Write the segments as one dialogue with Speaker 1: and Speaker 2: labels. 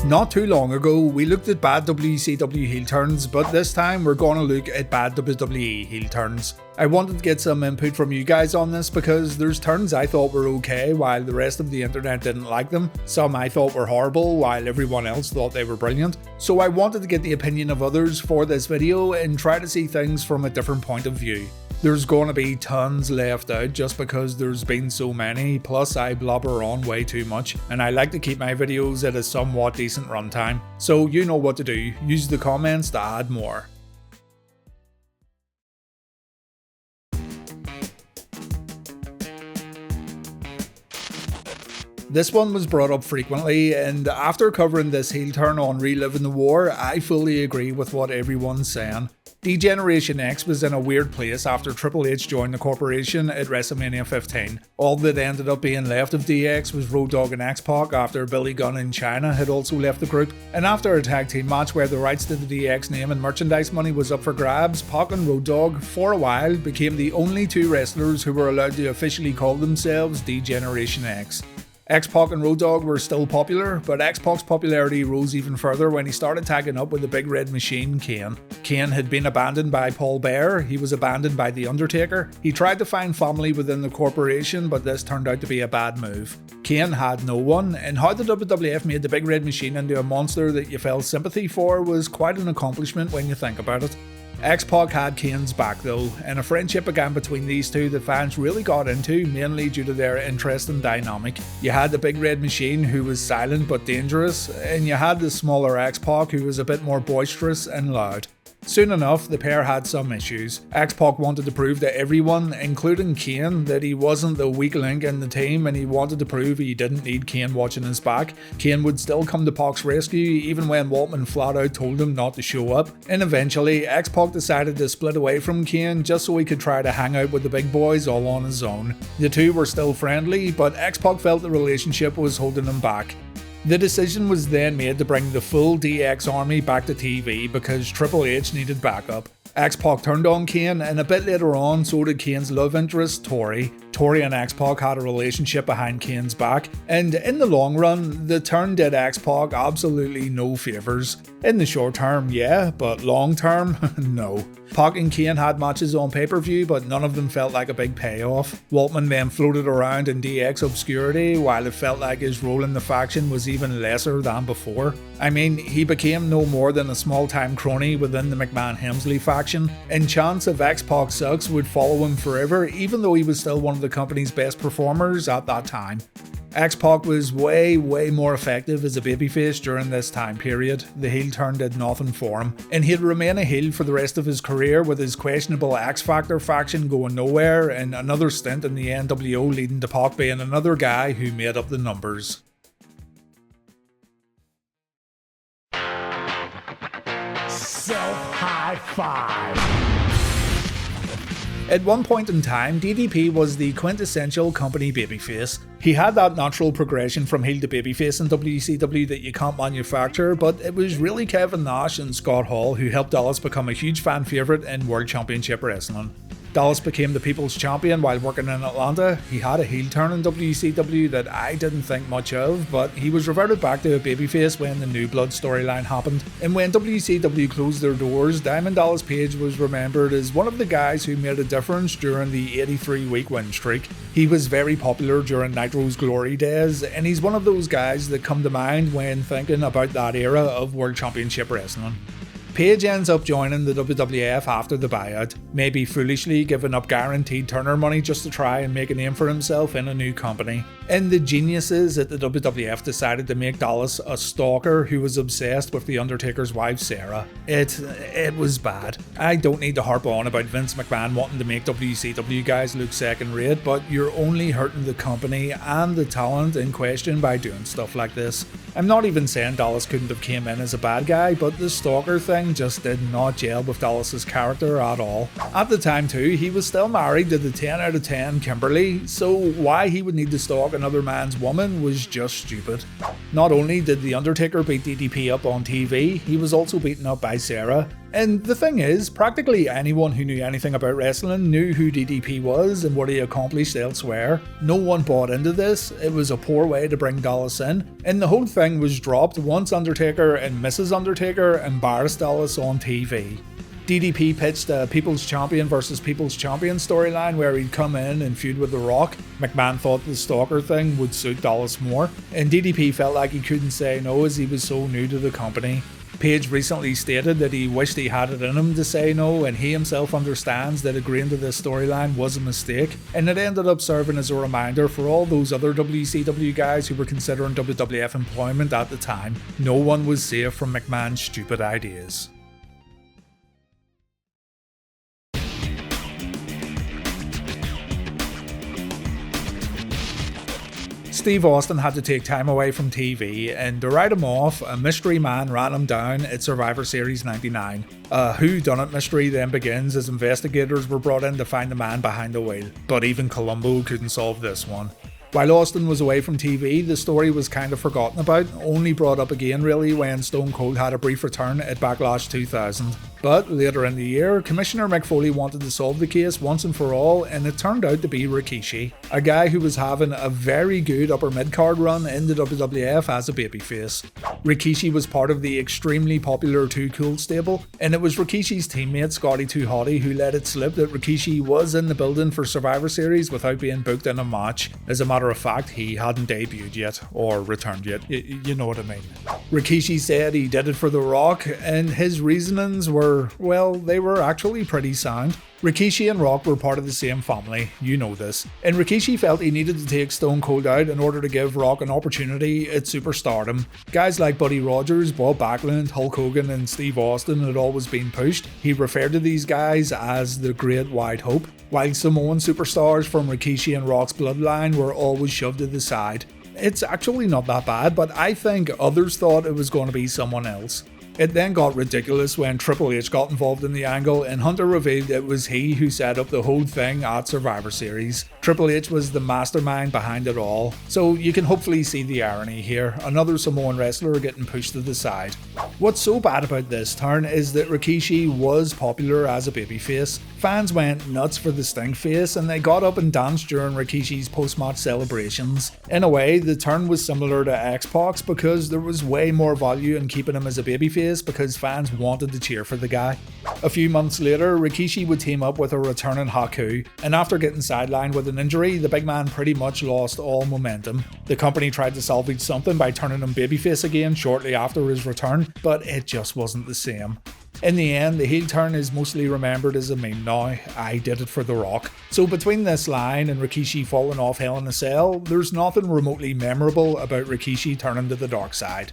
Speaker 1: Not too long ago, we looked at bad WCW heel turns, but this time we're going to look at bad WWE heel turns. I wanted to get some input from you guys on this because there's turns I thought were okay while the rest of the internet didn't like them. Some I thought were horrible while everyone else thought they were brilliant. So I wanted to get the opinion of others for this video and try to see things from a different point of view. There's going to be tons left out just because there's been so many, plus I blubber on way too much, and I like to keep my videos at a somewhat decent runtime. So you know what to do, use the comments to add more. This one was brought up frequently, and after covering this heel turn on Reliving the War, I fully agree with what everyone's saying. D-Generation X was in a weird place after Triple H joined the corporation at WrestleMania 15. All that ended up being left of DX was Road Dogg and X-Pac after Billy Gunn in China had also left the group. And after a tag team match where the rights to the DX name and merchandise money was up for grabs, Pac and Road Dogg, for a while, became the only two wrestlers who were allowed to officially call themselves D-Generation X. X-Pac and Road Dogg were still popular, but X-Pac's popularity rose even further when he started tagging up with the Big Red Machine, Kane. Kane had been abandoned by Paul Bearer, he was abandoned by The Undertaker. He tried to find family within the corporation, but this turned out to be a bad move. Kane had no one, and how the WWF made the Big Red Machine into a monster that you felt sympathy for was quite an accomplishment when you think about it. X-Pac had Kane's back though, and a friendship began between these two that fans really got into, mainly due to their interesting dynamic. You had the Big Red Machine, who was silent but dangerous, and you had the smaller X-Pac, who was a bit more boisterous and loud. Soon enough, the pair had some issues. X-Pac wanted to prove to everyone, including Kane, that he wasn't the weak link in the team, and he wanted to prove he didn't need Kane watching his back. Kane would still come to Pac's rescue even when Waltman flat out told him not to show up. And eventually, X-Pac decided to split away from Kane just so he could try to hang out with the big boys all on his own. The two were still friendly, but X-Pac felt the relationship was holding him back. The decision was then made to bring the full DX army back to TV because Triple H needed backup. X-Pac turned on Kane, and a bit later on so did Kane's love interest, Tori. Tori and X-Pac had a relationship behind Kane's back, and in the long run, the turn did X-Pac absolutely no favours. In the short term, yeah, but long term, no. Pac and Kane had matches on pay-per-view, but none of them felt like a big payoff. Waltman then floated around in DX obscurity, while it felt like his role in the faction was even lesser than before. I mean, he became no more than a small-time crony within the McMahon-Hemsley faction, and chance of X-Pac sucks would follow him forever, even though he was still one of the company's best performers at that time. X-Pac was way more effective as a babyface during this time period. The heel turn did nothing for him, and he'd remain a heel for the rest of his career with his questionable X-Factor faction going nowhere and another stint in the NWO leading to Pac being another guy who made up the numbers.
Speaker 2: Self-high five.
Speaker 1: At one point in time, DDP was the quintessential company babyface. He had that natural progression from heel to babyface in WCW that you can't manufacture, but it was really Kevin Nash and Scott Hall who helped Dallas become a huge fan favourite in World Championship Wrestling. Dallas became the People's Champion while working in Atlanta. He had a heel turn in WCW that I didn't think much of, but he was reverted back to a babyface when the New Blood storyline happened. And when WCW closed their doors, Diamond Dallas Page was remembered as one of the guys who made a difference during the 83-week win streak. He was very popular during Nitro's glory days, and he's one of those guys that come to mind when thinking about that era of World Championship Wrestling. Page ends up joining the WWF after the buyout, maybe foolishly giving up guaranteed Turner money just to try and make a name for himself in a new company. And the geniuses at the WWF decided to make Dallas a stalker who was obsessed with The Undertaker's wife Sarah. It was bad. I don't need to harp on about Vince McMahon wanting to make WCW guys look second rate, but you're only hurting the company and the talent in question by doing stuff like this. I'm not even saying Dallas couldn't have came in as a bad guy, but the stalker thing just did not gel with Dallas's character at all. At the time too, he was still married to the 10 out of 10 Kimberly, so why he would need to stalk another man's woman was just stupid. Not only did The Undertaker beat DDP up on TV, he was also beaten up by Sarah. And the thing is, practically anyone who knew anything about wrestling knew who DDP was and what he accomplished elsewhere. No one bought into this, it was a poor way to bring Dallas in, and the whole thing was dropped once Undertaker and Mrs. Undertaker embarrassed Dallas on TV. DDP pitched a People's Champion versus People's Champion storyline where he'd come in and feud with The Rock. McMahon thought the stalker thing would suit Dallas more, and DDP felt like he couldn't say no as he was so new to the company. Page recently stated that he wished he had it in him to say no, and he himself understands that agreeing to this storyline was a mistake, and it ended up serving as a reminder for all those other WCW guys who were considering WWF employment at the time. No one was safe from McMahon's stupid ideas. Steve Austin had to take time away from TV, and to write him off, a mystery man ran him down at Survivor Series 99. A whodunit mystery then begins as investigators were brought in to find the man behind the wheel, but even Columbo couldn't solve this one. While Austin was away from TV, the story was kind of forgotten about, only brought up again really when Stone Cold had a brief return at Backlash 2000. But later in the year, Commissioner Mick Foley wanted to solve the case once and for all, and it turned out to be Rikishi, a guy who was having a very good upper mid-card run in the WWF as a babyface. Rikishi was part of the extremely popular Too Cool stable, and it was Rikishi's teammate Scotty 2 Hotty who let it slip that Rikishi was in the building for Survivor Series without being booked in a match. As a matter of fact, he hadn't debuted yet, or returned yet, you know what I mean. Rikishi said he did it for The Rock, and his reasonings were, well, they were actually pretty sound. Rikishi and Rock were part of the same family, you know this, and Rikishi felt he needed to take Stone Cold out in order to give Rock an opportunity at superstardom. Guys like Buddy Rogers, Bob Backlund, Hulk Hogan and Steve Austin had always been pushed. He referred to these guys as the Great White Hope, while Samoan superstars from Rikishi and Rock's bloodline were always shoved to the side. It's actually not that bad, but I think others thought it was going to be someone else. It then got ridiculous when Triple H got involved in the angle, and Hunter revealed it was he who set up the whole thing at Survivor Series. Triple H was the mastermind behind it all, so you can hopefully see the irony here, another Samoan wrestler getting pushed to the side. What's so bad about this turn is that Rikishi was popular as a babyface. Fans went nuts for the stink face, and they got up and danced during Rikishi's post-match celebrations. In a way, the turn was similar to X-Pac's because there was way more value in keeping him as a babyface because fans wanted to cheer for the guy. A few months later, Rikishi would team up with a returning Haku, and after getting sidelined with an injury, the big man pretty much lost all momentum. The company tried to salvage something by turning him babyface again shortly after his return, but it just wasn't the same. In the end, the heel turn is mostly remembered as a meme now. I did it for The Rock. So between this line and Rikishi falling off Hell in a Cell, there's nothing remotely memorable about Rikishi turning to the dark side.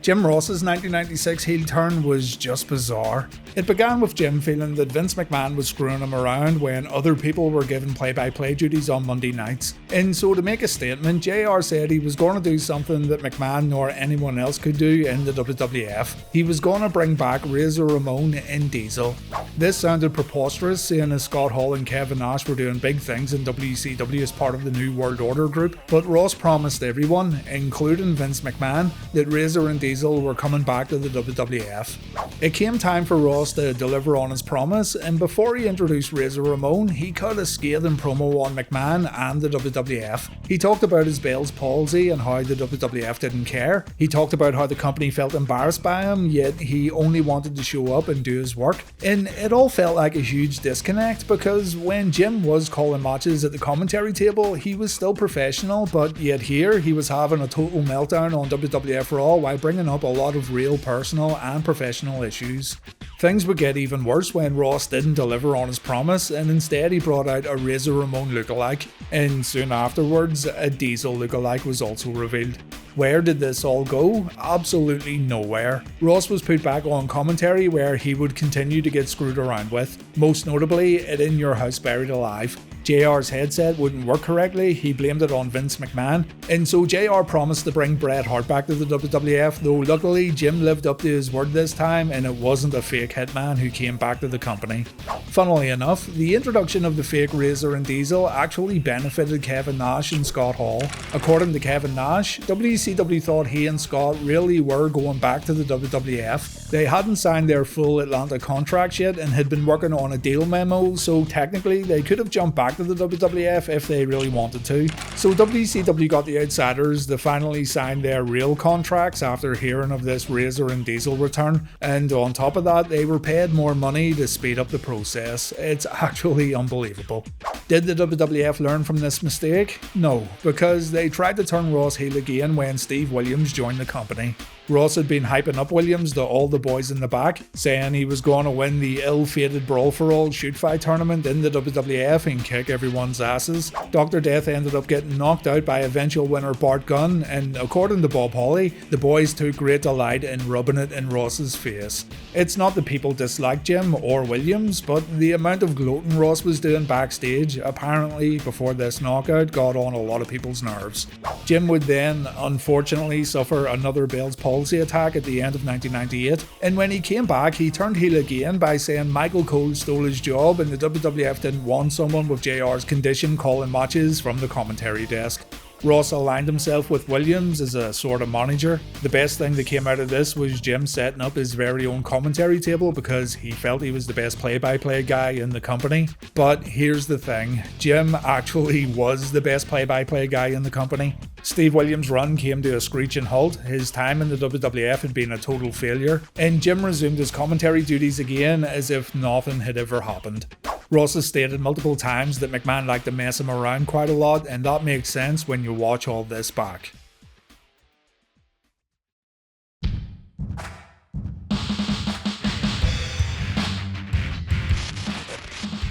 Speaker 1: Jim Ross's 1996 heel turn was just bizarre. It began with Jim feeling that Vince McMahon was screwing him around when other people were given play-by-play duties on Monday nights. And so to make a statement, JR said he was going to do something that McMahon nor anyone else could do in the WWF. He was going to bring back Razor Ramon and Diesel. This sounded preposterous, seeing as Scott Hall and Kevin Nash were doing big things in WCW as part of the New World Order group, but Ross promised everyone, including Vince McMahon, that Razor and Diesel were coming back to the WWF. It came time for Ross to deliver on his promise, and before he introduced Razor Ramon, he cut a scathing promo on McMahon and the WWF. He talked about his Bell's palsy and how the WWF didn't care. He talked about how the company felt embarrassed by him, yet he only wanted to show up and do his work. And it all felt like a huge disconnect, because when Jim was calling matches at the commentary table, he was still professional, but yet here he was having a total meltdown on WWF Raw while bringing up a lot of real personal and professional issues. Things would get even worse when Ross didn't deliver on his promise, and instead he brought out a Razor Ramon lookalike, and soon afterwards a Diesel lookalike was also revealed. Where did this all go? Absolutely nowhere. Ross was put back on commentary where he would continue to get screwed around with, most notably at In Your House Buried Alive. JR's headset wouldn't work correctly, he blamed it on Vince McMahon, and so JR promised to bring Bret Hart back to the WWF, though luckily Jim lived up to his word this time and it wasn't a fake hitman who came back to the company. Funnily enough, the introduction of the fake Razor and Diesel actually benefited Kevin Nash and Scott Hall. According to Kevin Nash, WCW thought he and Scott really were going back to the WWF. They hadn't signed their full Atlanta contracts yet and had been working on a deal memo, so technically they could have jumped back to the WWF if they really wanted to. So WCW got the Outsiders to finally sign their real contracts after hearing of this Razor and Diesel return, and on top of that they were paid more money to speed up the process. It's actually unbelievable. Did the WWF learn from this mistake? No, because they tried to turn Ross heel again when Steve Williams joined the company. Ross had been hyping up Williams to all the boys in the back, saying he was going to win the ill-fated Brawl for All shoot fight tournament in the WWF and kick everyone's asses. Dr. Death ended up getting knocked out by eventual winner Bart Gunn, and according to Bob Holly, the boys took great delight in rubbing it in Ross's face. It's not that people disliked Jim or Williams, but the amount of gloating Ross was doing backstage, apparently before this knockout, got on a lot of people's nerves. Jim would then, unfortunately, suffer another Bell's palsy attack at the end of 1998, and when he came back he turned heel again by saying Michael Cole stole his job and the WWF didn't want someone with JR's condition calling matches from the commentary desk. Ross aligned himself with Williams as a sort of manager. The best thing that came out of this was Jim setting up his very own commentary table because he felt he was the best play-by-play guy in the company. But here's the thing, Jim actually was the best play-by-play guy in the company. Steve Williams' run came to a screeching halt, his time in the WWF had been a total failure, and Jim resumed his commentary duties again as if nothing had ever happened. Ross has stated multiple times that McMahon liked to mess him around quite a lot, and that makes sense when you watch all this back.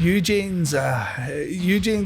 Speaker 1: Eugene's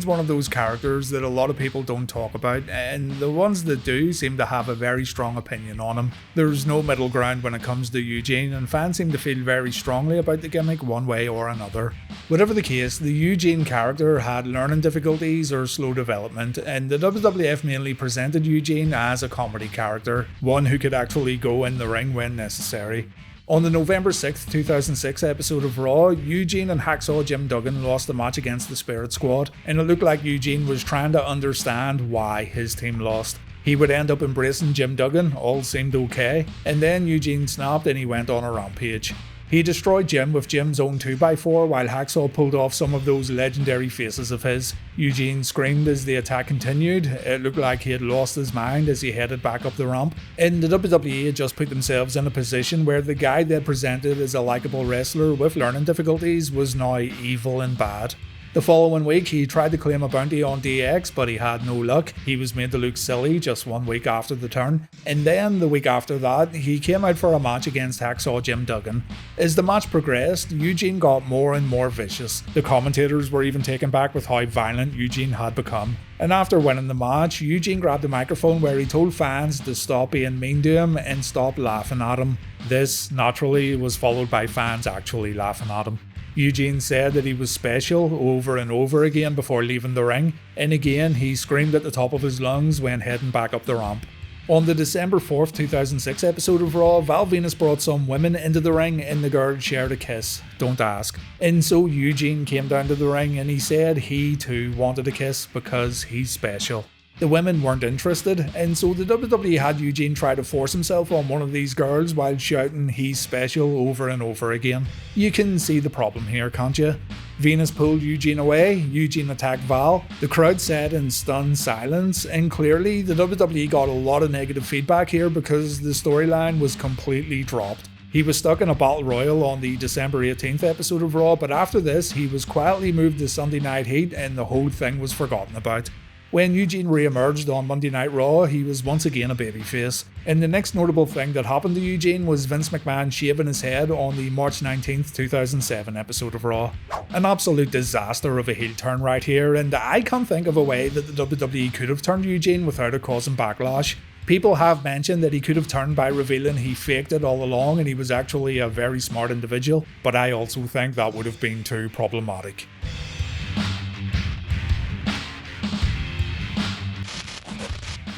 Speaker 1: one of those characters that a lot of people don't talk about, and the ones that do seem to have a very strong opinion on him. There's no middle ground when it comes to Eugene, and fans seem to feel very strongly about the gimmick one way or another. Whatever the case, the Eugene character had learning difficulties or slow development, and the WWF mainly presented Eugene as a comedy character, one who could actually go in the ring when necessary. On the November 6, 2006 episode of Raw, Eugene and Hacksaw Jim Duggan lost the match against the Spirit Squad, and it looked like Eugene was trying to understand why his team lost. He would end up embracing Jim Duggan, all seemed okay, and then Eugene snapped and he went on a rampage. He destroyed Jim with Jim's own 2x4 while Hacksaw pulled off some of those legendary faces of his. Eugene screamed as the attack continued. It looked like he had lost his mind as he headed back up the ramp. And the WWE had just put themselves in a position where the guy they presented as a likeable wrestler with learning difficulties was now evil and bad. The following week, he tried to claim a bounty on DX, but he had no luck. He was made to look silly just 1 week after the turn. And then, the week after that, he came out for a match against Hacksaw Jim Duggan. As the match progressed, Eugene got more and more vicious. The commentators were even taken back with how violent Eugene had become. And after winning the match, Eugene grabbed the microphone where he told fans to stop being mean to him and stop laughing at him. This, naturally, was followed by fans actually laughing at him. Eugene said that he was special over and over again before leaving the ring, and again he screamed at the top of his lungs when heading back up the ramp. On the December 4th, 2006 episode of Raw, Val Venus brought some women into the ring and the girls shared a kiss. Don't ask. And so Eugene came down to the ring and he said he too wanted a kiss because he's special. The women weren't interested, and so the WWE had Eugene try to force himself on one of these girls while shouting he's special over and over again. You can see the problem here, can't you? Venus pulled Eugene away, Eugene attacked Val, the crowd sat in stunned silence, and clearly the WWE got a lot of negative feedback here because the storyline was completely dropped. He was stuck in a battle royal on the December 18th episode of Raw, but after this he was quietly moved to Sunday Night Heat and the whole thing was forgotten about. When Eugene re-emerged on Monday Night Raw, he was once again a babyface. And the next notable thing that happened to Eugene was Vince McMahon shaving his head on the March 19th, 2007 episode of Raw. An absolute disaster of a heel turn right here, and I can't think of a way that the WWE could have turned Eugene without it causing backlash. People have mentioned that he could have turned by revealing he faked it all along and he was actually a very smart individual, but I also think that would have been too problematic.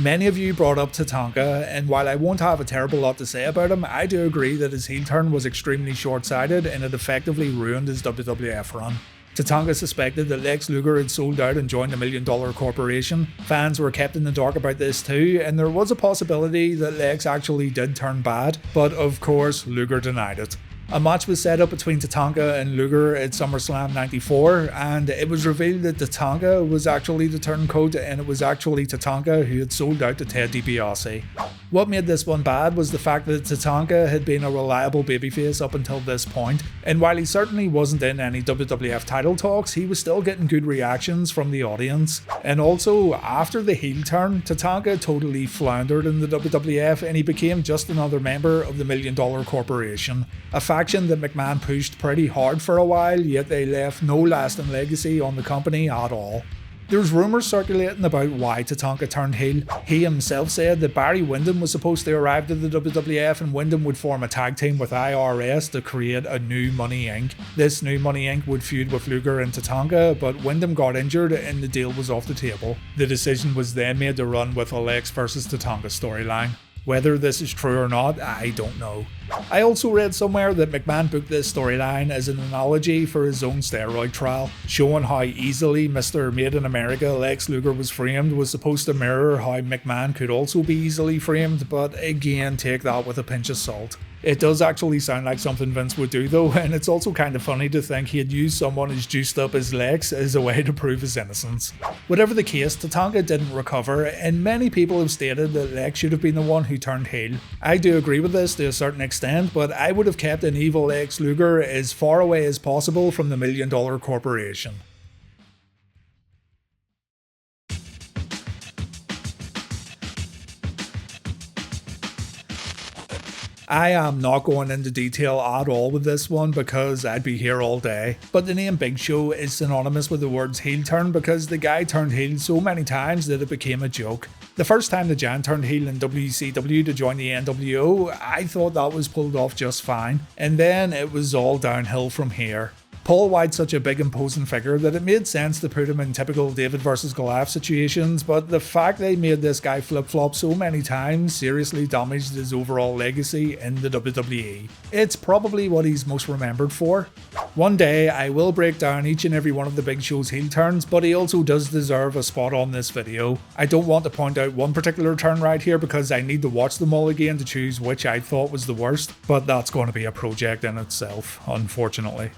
Speaker 1: Many of you brought up Tatanka, and while I won't have a terrible lot to say about him, I do agree that his heel turn was extremely short-sighted and it effectively ruined his WWF run. Tatanka suspected that Lex Luger had sold out and joined the $1 Million Corporation. Fans were kept in the dark about this too, and there was a possibility that Lex actually did turn bad, but of course Luger denied it. A match was set up between Tatanka and Luger at SummerSlam 94, and it was revealed that Tatanka was actually the turncoat, and it was actually Tatanka who had sold out to Ted DiBiase. What made this one bad was the fact that Tatanka had been a reliable babyface up until this point, and while he certainly wasn't in any WWF title talks, he was still getting good reactions from the audience. And also, after the heel turn, Tatanka totally floundered in the WWF and he became just another member of the $1 Million Corporation. A faction that McMahon pushed pretty hard for a while, yet they left no lasting legacy on the company at all. There's rumours circulating about why Tatanka turned heel. He himself said that Barry Windham was supposed to arrive to the WWF and Windham would form a tag team with IRS to create a New Money Inc. This New Money Inc. would feud with Luger and Tatanka, but Windham got injured and the deal was off the table. The decision was then made to run with a Lex vs Tatanka storyline. Whether this is true or not, I don't know. I also read somewhere that McMahon booked this storyline as an analogy for his own steroid trial, showing how easily Mr. Made in America Lex Luger was framed was supposed to mirror how McMahon could also be easily framed, but again, take that with a pinch of salt. It does actually sound like something Vince would do though, and it's also kind of funny to think he had used someone as juiced up as Lex as a way to prove his innocence. Whatever the case, Tatanka didn't recover, and many people have stated that Lex should have been the one who turned heel. I do agree with this to a certain extent, but I would have kept an evil Lex Luger as far away as possible from the $1 Million Corporation. I am not going into detail at all with this one because I'd be here all day, but the name Big Show is synonymous with the words heel turn because the guy turned heel so many times that it became a joke. The first time the Giant turned heel in WCW to join the NWO, I thought that was pulled off just fine, and then it was all downhill from here. Paul White's such a big imposing figure that it made sense to put him in typical David vs Goliath situations, but the fact they made this guy flip-flop so many times seriously damaged his overall legacy in the WWE. It's probably what he's most remembered for. One day I will break down each and every one of the Big Show's heel turns, but he also does deserve a spot on this video. I don't want to point out one particular turn right here because I need to watch them all again to choose which I thought was the worst, but that's going to be a project in itself, unfortunately.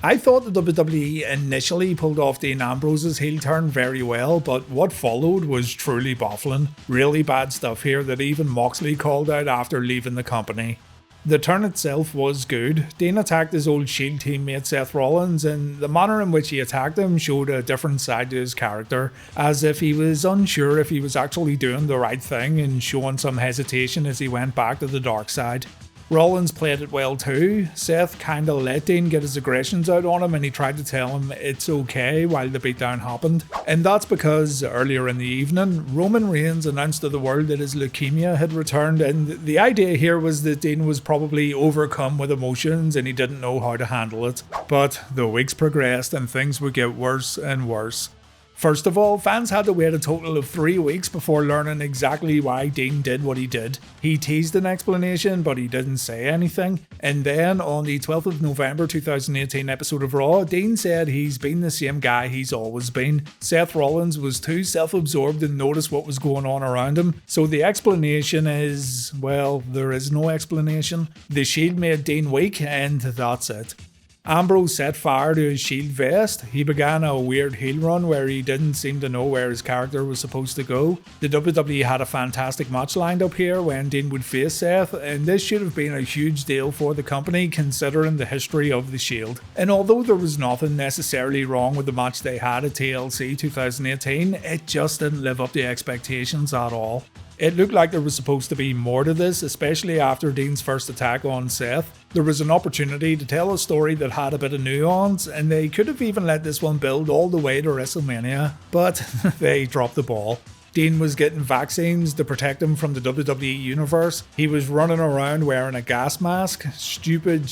Speaker 1: I thought the WWE initially pulled off Dean Ambrose's heel turn very well, but what followed was truly baffling. Really bad stuff here that even Moxley called out after leaving the company. The turn itself was good. Dean attacked his old Shield teammate Seth Rollins, and the manner in which he attacked him showed a different side to his character, as if he was unsure if he was actually doing the right thing and showing some hesitation as he went back to the dark side. Rollins played it well too. Seth kinda let Dean get his aggressions out on him and he tried to tell him it's okay while the beatdown happened. And that's because earlier in the evening, Roman Reigns announced to the world that his leukemia had returned, and the idea here was that Dean was probably overcome with emotions and he didn't know how to handle it. But the weeks progressed and things would get worse and worse. First of all, fans had to wait a total of 3 weeks before learning exactly why Dean did what he did. He teased an explanation, but he didn't say anything. And then, on the 12th of November 2018 episode of Raw, Dean said he's been the same guy he's always been. Seth Rollins was too self-absorbed to notice what was going on around him. So the explanation is, well, there is no explanation. The Shield made Dean weak, and that's it. Ambrose set fire to his Shield vest. He began a weird heel run where he didn't seem to know where his character was supposed to go. The WWE had a fantastic match lined up here when Dean would face Seth, and this should have been a huge deal for the company considering the history of the Shield. And although there was nothing necessarily wrong with the match they had at TLC 2018, it just didn't live up to expectations at all. It looked like there was supposed to be more to this, especially after Dean's first attack on Seth. There was an opportunity to tell a story that had a bit of nuance, and they could have even let this one build all the way to WrestleMania, but they dropped the ball. Dean was getting vaccines to protect him from the WWE universe. He was running around wearing a gas mask. Stupid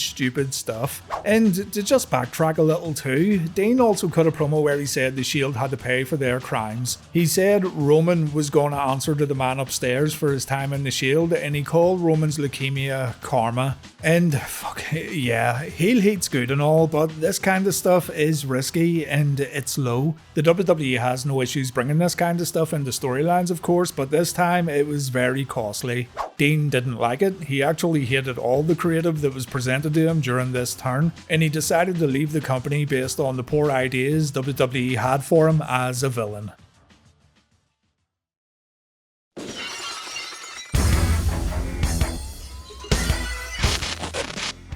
Speaker 1: stuff. And to just backtrack a little too, Dean also cut a promo where he said the Shield had to pay for their crimes. He said Roman was going to answer to the man upstairs for his time in the Shield, and he called Roman's leukemia karma. And fuck, yeah, heel heat's good and all, but this kind of stuff is risky and it's low. The WWE has no issues bringing this kind of stuff into storylines, of course, but this time it was very costly. Dean didn't like it. He actually hated all the creative that was presented to him during this turn, and he decided to leave the company based on the poor ideas WWE had for him as a villain.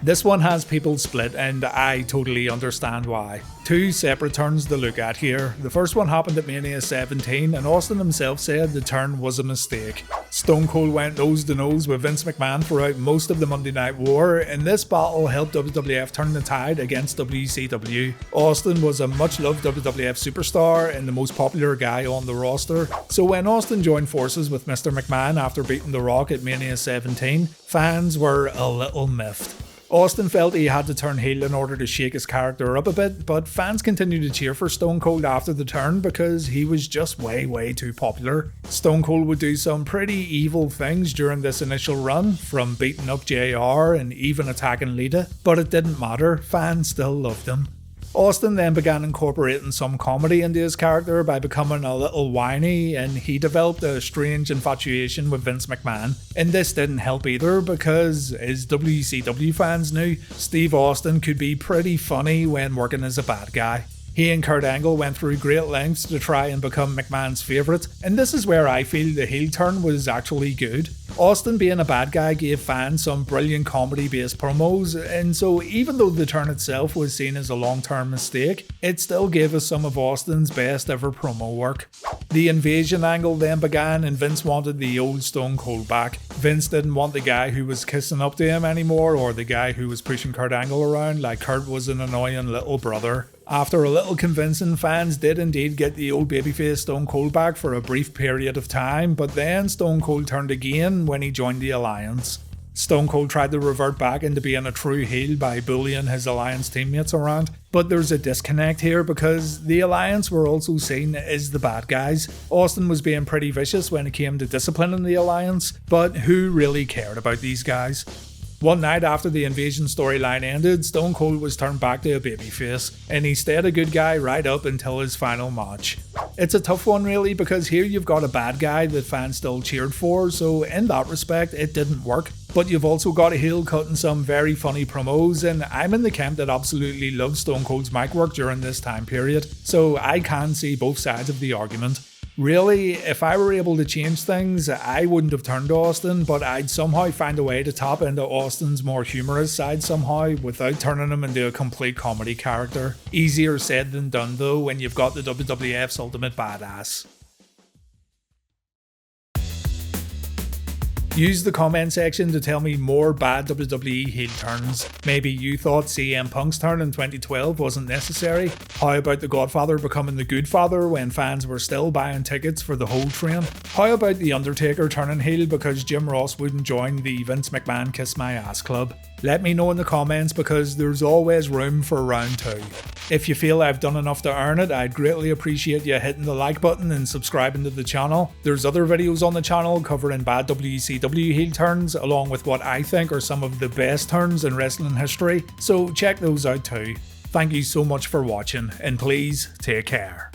Speaker 1: This one has people split, and I totally understand why. Two separate turns to look at here. The first one happened at Mania 17, and Austin himself said the turn was a mistake. Stone Cold went nose to nose with Vince McMahon throughout most of the Monday Night War, and this battle helped WWF turn the tide against WCW. Austin was a much loved WWF superstar and the most popular guy on the roster, so when Austin joined forces with Mr. McMahon after beating The Rock at Mania 17, fans were a little miffed. Austin felt he had to turn heel in order to shake his character up a bit, but fans continued to cheer for Stone Cold after the turn because he was just way too popular. Stone Cold would do some pretty evil things during this initial run, from beating up JR and even attacking Lita, but it didn't matter, fans still loved him. Austin then began incorporating some comedy into his character by becoming a little whiny, and he developed a strange infatuation with Vince McMahon. And this didn't help either because, as WCW fans knew, Steve Austin could be pretty funny when working as a bad guy. He and Kurt Angle went through great lengths to try and become McMahon's favourite, and this is where I feel the heel turn was actually good. Austin being a bad guy gave fans some brilliant comedy based promos, and so even though the turn itself was seen as a long term mistake, it still gave us some of Austin's best ever promo work. The invasion angle then began, and Vince wanted the old Stone Cold back. Vince didn't want the guy who was kissing up to him anymore, or the guy who was pushing Kurt Angle around like Kurt was an annoying little brother. After a little convincing, fans did indeed get the old babyface Stone Cold back for a brief period of time, but then Stone Cold turned again when he joined the Alliance. Stone Cold tried to revert back into being a true heel by bullying his Alliance teammates around, but there's a disconnect here because the Alliance were also seen as the bad guys. Austin was being pretty vicious when it came to disciplining the Alliance, but who really cared about these guys? One night after the invasion storyline ended, Stone Cold was turned back to a babyface, and he stayed a good guy right up until his final match. It's a tough one really, because here you've got a bad guy that fans still cheered for, so in that respect it didn't work. But you've also got a heel cutting some very funny promos, and I'm in the camp that absolutely loved Stone Cold's mic work during this time period, so I can see both sides of the argument. Really, if I were able to change things, I wouldn't have turned to Austin, but I'd somehow find a way to tap into Austin's more humorous side somehow without turning him into a complete comedy character. Easier said than done though when you've got the WWF's ultimate badass. Use the comment section to tell me more bad WWE heel turns. Maybe you thought CM Punk's turn in 2012 wasn't necessary? How about The Godfather becoming the good father when fans were still buying tickets for the whole train? How about The Undertaker turning heel because Jim Ross wouldn't join the Vince McMahon Kiss My Ass Club? Let me know in the comments because there's always room for round 2. If you feel I've done enough to earn it, I'd greatly appreciate you hitting the like button and subscribing to the channel. There's other videos on the channel covering bad WCW heel turns, along with what I think are some of the best turns in wrestling history, so check those out too. Thank you so much for watching, and please take care.